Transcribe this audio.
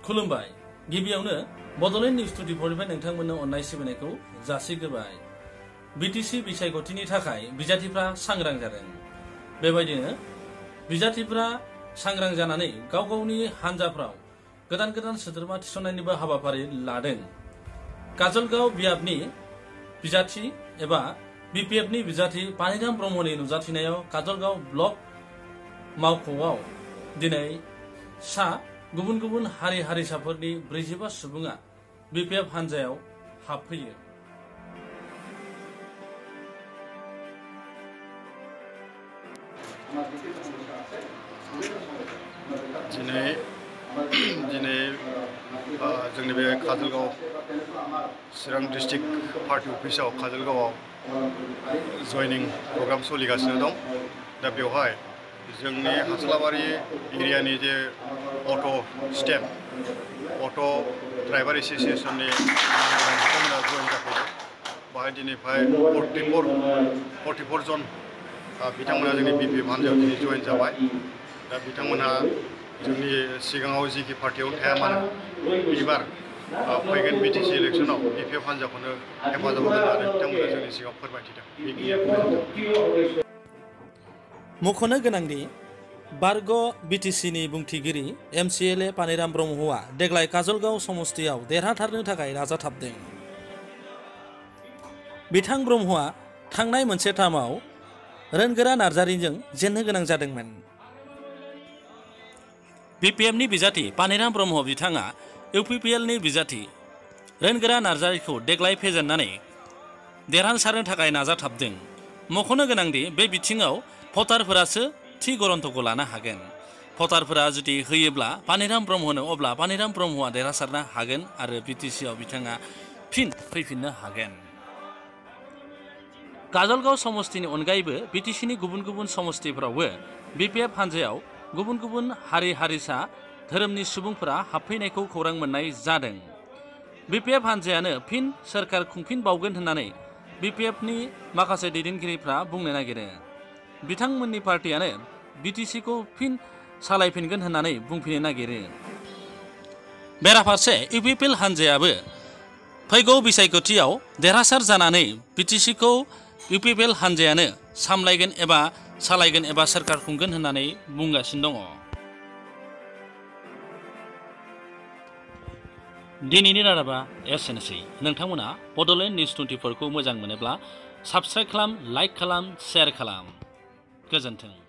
खुलुमबाय गिबियावनो बड'लेण्ड निउज 24 निफ्राय नोंथांमोननो अननाय सिबिनायखौ जासिग्रोबाय। बिटिसि बिसायख'थिनि थाखाय बिजाथिफ्रा सांग्रां जादों। बेबायदिनो बिजाथिफ्रा सांग्रां जानानै गाव गावनि हानजाफ्राव गोदान गोदान सोद्रोमा थिसननायनिबो हाबाफारि लादों। काजलगाव बियाबनि बिजाथि एबा बिपिएफनि बिजाथि पानिराम ब्रह्मनि नुजाथिनायाव काजलगाव ब्लक मावख'आव दिनै गुबुन गुबुन हारि हारिसाफोरनि 45 सुबुङा बिपिएफ हानजायाव हाबफैयो। दिनै जोंनि बे काजलगाव चिरां डिस्ट्रिक्ट पार्टी अफिसाव काजलगावआव जयनिं प्रग्राम सोलिगासिनो दं। दा बेवहाय जोंनि हास्लाबारि एरियानि जे अट' स्टेप अट' ड्राइभार एस'सिएशननि बिथांमोना जयन जाफैदों। बाहाय दिनैफ्राय 44 जन बिथांमोना जोंनि बिपिएफ हानजायाव दिनै जयन जाबाय। दा बिथांमोनहा जोंनि सिगाङाव जिखि पार्टियाव थाया मानो एबार फैगोन बिटिसि इलेक्सनाव बिपिएफ हानजाखौनो हेफाजाब होगोन होननानै बिथांमोना जोंनि सिगाङाव फोरमायथिदों। मख'नो गोनांदि बारग' बिटिसिनि बुंथिगिरि MCLA पानिराम ब्रह्मआ देग्लाय काजलगाव समस्तियाव देरहासारनो थाखाय नाजाथाबदों। बिथां ब्रह्मआ थांनाय मोनसे टार्माव रोनगोरा नार्जारिजों जेननो गोनां जादोंमोन। बिपिएफनि बिजाथि पानिराम ब्रह्म बिथाङा इउपिपिएलनि बिजाथि रोनगोरा नार्जारिखौ देग्लाय फेजेननानै देरहासारनो थाखाय नाजाथाबदों। मख'नो गोनांदि बे बिथिङाव भटारफोरासो थि गरन्थ'खौ लानो हागोन। भटारफोरा जुदि होयोब्ला पानिराम ब्रह्मनो अब्ला पानिराम ब्रह्मआ देरहासारनो हागोन आरो बिटिसिआव बिथाङा फिन फैफिननो हागोन। काजलगाव समस्तिनि अनगायैबो बिटिसिनि गुबुन गुबुन समस्तिफोरावबो बिपिएफ हानजायाव गुबुन गुबुन हारि हारिसा धोरोमनि सुबुंफोरा हाबफैनायखौ खौरां मोननाय जादों। बिपिएफ हानजायानो फिन सोरखार खुंफिनबावगोन होननानै बिपिएफनि माखासे दैदेनगिरिफ्रा बुंनो नागिरो। बिथांमोननि पार्टियानो बिटिसिखौ फिन सालायफिनगोन होननानै बुंफिननो नागिरो। बेराफारसे इउपिपिएल हानजायाबो फैगौ बिसायख'थियाव देरहासार जानानै बिटिसिखौ इउपिपिएल हानजायानो सामलायगोन एबा सालायगोन एबा सोरखार खुंगोन होननानै बुंगासिनो दङ। दिनैनि रादाबा एसेनोसै। नोंथांमोना बड'लेण्ड निउज 24 खौ मोजां मोनोब्ला साबस्क्राइब खालाम, लाइक खालाम, शेयार खालाम। गोजोन्थों।